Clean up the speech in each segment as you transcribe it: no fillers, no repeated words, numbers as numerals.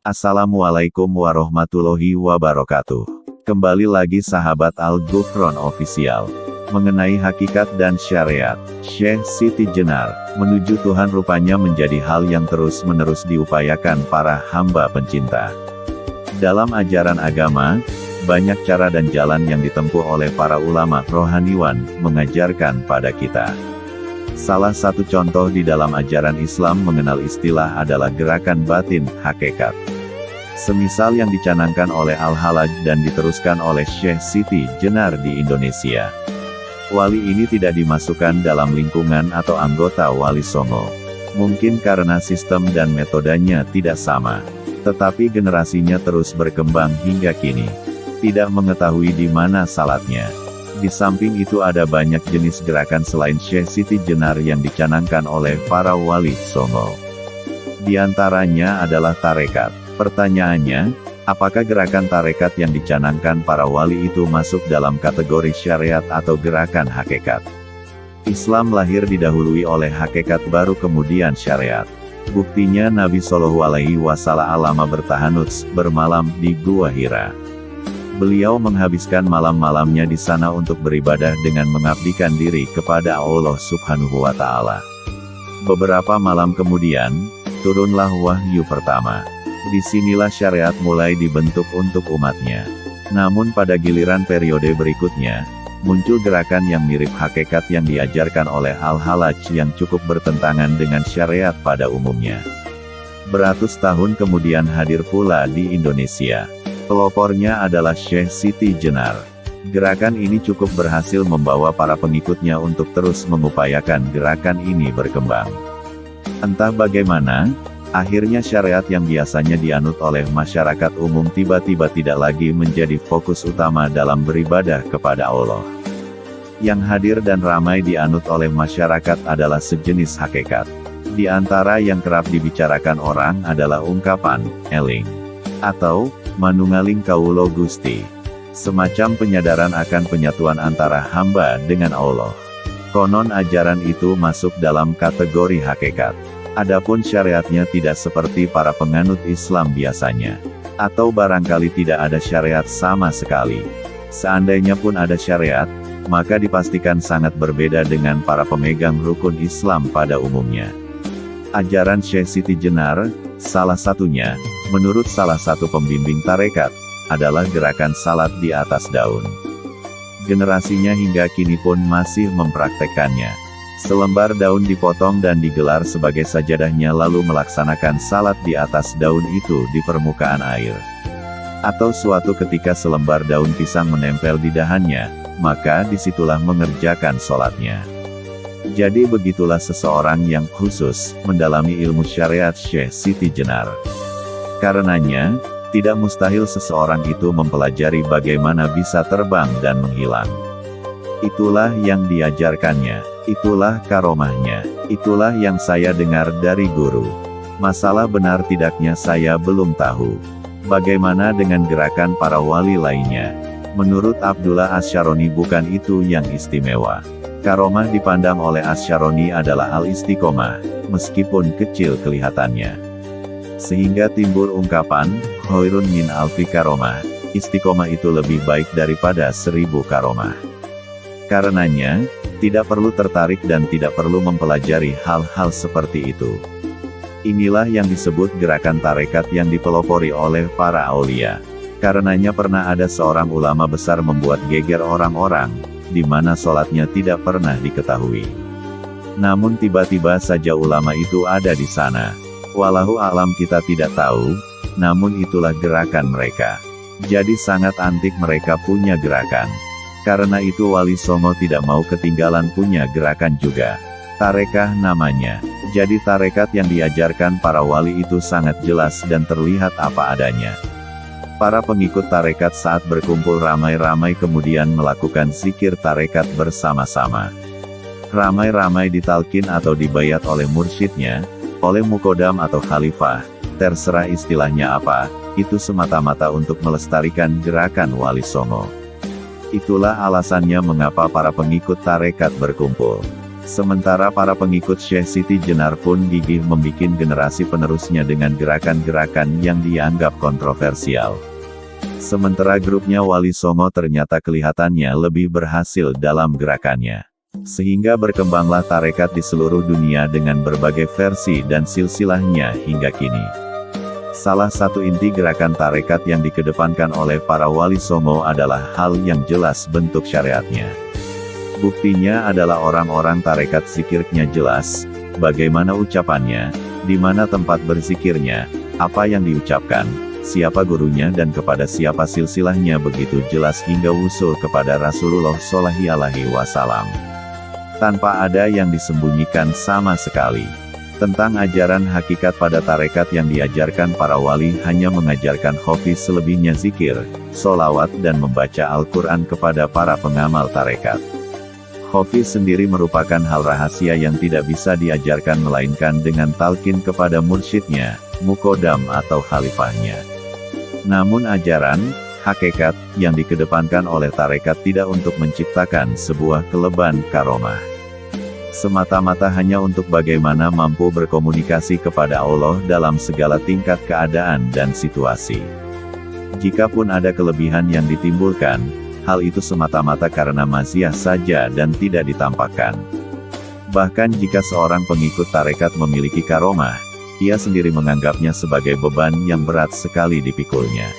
Assalamualaikum warahmatullahi wabarakatuh. Kembali lagi sahabat Al-Ghufron Official. Mengenai hakikat dan syariat, Syekh Siti Jenar, menuju Tuhan rupanya menjadi hal yang terus-menerus diupayakan para hamba pencinta. Dalam ajaran agama, banyak cara dan jalan yang ditempuh oleh para ulama rohaniwan, mengajarkan pada kita. Salah satu contoh di dalam ajaran Islam mengenal istilah adalah gerakan batin, hakikat. Semisal yang dicanangkan oleh Al-Halaj dan diteruskan oleh Syekh Siti Jenar di Indonesia. Wali ini tidak dimasukkan dalam lingkungan atau anggota Wali Songo. Mungkin karena sistem dan metodenya tidak sama. Tetapi generasinya terus berkembang hingga kini. Tidak mengetahui di mana salatnya. Di samping itu ada banyak jenis gerakan selain Syekh Siti Jenar yang dicanangkan oleh para Wali Songo. Di antaranya adalah tarekat. Pertanyaannya, apakah gerakan tarekat yang dicanangkan para wali itu masuk dalam kategori syariat atau gerakan hakikat? Islam lahir didahului oleh hakikat baru kemudian syariat. Buktinya Nabi Shallallahu Alaihi Wasallam bertahanuts, bermalam di Gua Hira. Beliau menghabiskan malam-malamnya di sana untuk beribadah dengan mengabdikan diri kepada Allah Subhanahu wa Ta'ala. Beberapa malam kemudian, turunlah wahyu pertama. Disinilah syariat mulai dibentuk untuk umatnya. Namun pada giliran periode berikutnya, muncul gerakan yang mirip hakikat yang diajarkan oleh Al-Halaj yang cukup bertentangan dengan syariat pada umumnya. Beratus tahun kemudian hadir pula di Indonesia. Pelopornya adalah Syekh Siti Jenar. Gerakan ini cukup berhasil membawa para pengikutnya untuk terus mengupayakan gerakan ini berkembang. Entah bagaimana, akhirnya syariat yang biasanya dianut oleh masyarakat umum tiba-tiba tidak lagi menjadi fokus utama dalam beribadah kepada Allah. Yang hadir dan ramai dianut oleh masyarakat adalah sejenis hakikat. Di antara yang kerap dibicarakan orang adalah ungkapan, eling, atau, manungaling kaulo Gusti. Semacam penyadaran akan penyatuan antara hamba dengan Allah. Konon ajaran itu masuk dalam kategori hakikat. Adapun syariatnya tidak seperti para penganut Islam biasanya. Atau barangkali tidak ada syariat sama sekali. Seandainya pun ada syariat, maka dipastikan sangat berbeda dengan para pemegang rukun Islam pada umumnya. Ajaran Syekh Siti Jenar, salah satunya, menurut salah satu pembimbing tarekat, adalah gerakan salat di atas daun. Generasinya hingga kini pun masih mempraktekkannya. Selembar daun dipotong dan digelar sebagai sajadahnya lalu melaksanakan salat di atas daun itu di permukaan air. Atau suatu ketika selembar daun pisang menempel di dahannya, maka disitulah mengerjakan sholatnya. Jadi begitulah seseorang yang khusus, mendalami ilmu syariat Syekh Siti Jenar. Karenanya, tidak mustahil seseorang itu mempelajari bagaimana bisa terbang dan menghilang. Itulah yang diajarkannya, itulah karomahnya, itulah yang saya dengar dari guru. Masalah benar tidaknya saya belum tahu. Bagaimana dengan gerakan para wali lainnya? Menurut Abdullah Asy-Syaroni bukan itu yang istimewa. Karomah dipandang oleh Asy-Syaroni adalah al-istiqomah, meskipun kecil kelihatannya. Sehingga timbul ungkapan, khairun min alfi karomah, istiqomah itu lebih baik daripada 1000 karomah. Karenanya, tidak perlu tertarik dan tidak perlu mempelajari hal-hal seperti itu. Inilah yang disebut gerakan tarekat yang dipelopori oleh para aulia. Karenanya pernah ada seorang ulama besar membuat geger orang-orang, di mana sholatnya tidak pernah diketahui. Namun tiba-tiba saja ulama itu ada di sana. Wallahu alam kita tidak tahu, namun itulah gerakan mereka. Jadi sangat antik mereka punya gerakan. Karena itu Wali Songo tidak mau ketinggalan punya gerakan juga. Tarekah namanya. Jadi tarekat yang diajarkan para wali itu sangat jelas dan terlihat apa adanya. Para pengikut tarekat saat berkumpul ramai-ramai kemudian melakukan zikir tarekat bersama-sama. Ramai-ramai ditalkin atau dibayat oleh mursyidnya, oleh mukodam atau khalifah, terserah istilahnya apa, itu semata-mata untuk melestarikan gerakan Wali Songo. Itulah alasannya mengapa para pengikut tarekat berkumpul. Sementara para pengikut Syekh Siti Jenar pun gigih membuat generasi penerusnya dengan gerakan-gerakan yang dianggap kontroversial. Sementara grupnya Wali Songo ternyata kelihatannya lebih berhasil dalam gerakannya. Sehingga berkembanglah tarekat di seluruh dunia dengan berbagai versi dan silsilahnya hingga kini. Salah satu inti gerakan tarekat yang dikedepankan oleh para Wali Songo adalah hal yang jelas bentuk syariatnya. Buktinya adalah orang-orang tarekat zikirnya jelas, bagaimana ucapannya, di mana tempat berzikirnya, apa yang diucapkan, siapa gurunya dan kepada siapa silsilahnya begitu jelas hingga usul kepada Rasulullah SAW. Tanpa ada yang disembunyikan sama sekali. Tentang ajaran hakikat pada tarekat yang diajarkan para wali hanya mengajarkan hobi selebihnya zikir, sholawat dan membaca Al-Quran kepada para pengamal tarekat. Hofiz sendiri merupakan hal rahasia yang tidak bisa diajarkan melainkan dengan talqin kepada mursyidnya, mukodam atau khalifahnya. Namun ajaran, hakikat, yang dikedepankan oleh tarekat tidak untuk menciptakan sebuah keleban karomah. Semata-mata hanya untuk bagaimana mampu berkomunikasi kepada Allah dalam segala tingkat keadaan dan situasi. Jikapun ada kelebihan yang ditimbulkan, hal itu semata-mata karena maziah saja dan tidak ditampakkan. Bahkan jika seorang pengikut tarekat memiliki karomah, ia sendiri menganggapnya sebagai beban yang berat sekali dipikulnya.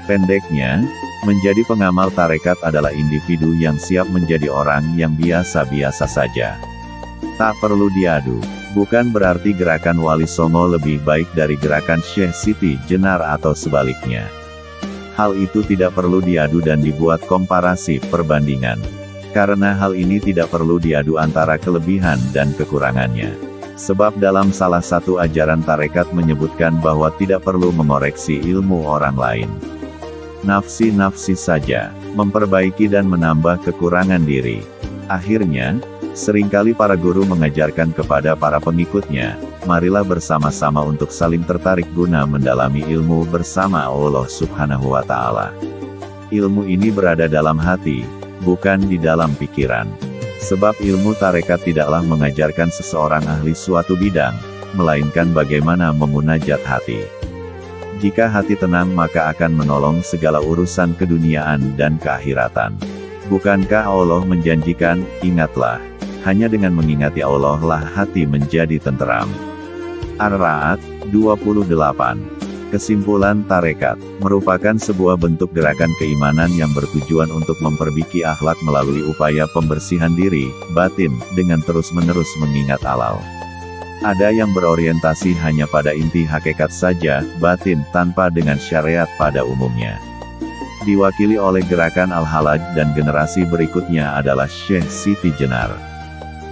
Pendeknya, menjadi pengamal tarekat adalah individu yang siap menjadi orang yang biasa-biasa saja. Tak perlu diadu, bukan berarti gerakan Wali Songo lebih baik dari gerakan Syekh Siti Jenar atau sebaliknya. Hal itu tidak perlu diadu dan dibuat komparasi perbandingan. Karena hal ini tidak perlu diadu antara kelebihan dan kekurangannya. Sebab dalam salah satu ajaran tarekat menyebutkan bahwa tidak perlu mengoreksi ilmu orang lain. Nafsi-nafsi saja, memperbaiki dan menambah kekurangan diri. Akhirnya, seringkali para guru mengajarkan kepada para pengikutnya, marilah bersama-sama untuk saling tertarik guna mendalami ilmu bersama Allah Subhanahu wa Ta'ala. Ilmu ini berada dalam hati, bukan di dalam pikiran. Sebab ilmu tarekat tidaklah mengajarkan seseorang ahli suatu bidang, melainkan bagaimana memunajat hati. Jika hati tenang maka akan menolong segala urusan keduniaan dan keakhiratan. Bukankah Allah menjanjikan, ingatlah, hanya dengan mengingati Allah lah hati menjadi tenteram. Ar-Ra'd 28. Kesimpulan tarekat merupakan sebuah bentuk gerakan keimanan yang bertujuan untuk memperbaiki akhlak melalui upaya pembersihan diri, batin, dengan terus-menerus mengingat Allah. Ada yang berorientasi hanya pada inti hakikat saja, batin, tanpa dengan syariat pada umumnya. Diwakili oleh gerakan Al-Halaj dan generasi berikutnya adalah Syekh Siti Jenar.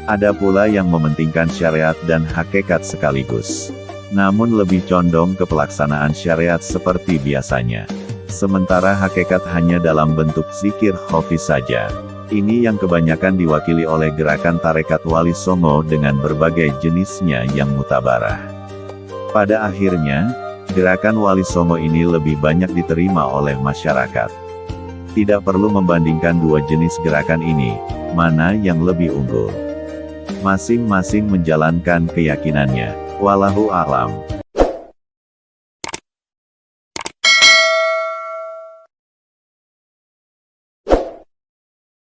Ada pula yang mementingkan syariat dan hakikat sekaligus. Namun lebih condong ke pelaksanaan syariat seperti biasanya. Sementara hakikat hanya dalam bentuk zikir hofiz saja. Ini yang kebanyakan diwakili oleh gerakan tarekat Wali Songo dengan berbagai jenisnya yang mutabarah. Pada akhirnya, gerakan Wali Songo ini lebih banyak diterima oleh masyarakat. Tidak perlu membandingkan dua jenis gerakan ini, mana yang lebih unggul. Masing-masing menjalankan keyakinannya. Wallahu a'lam.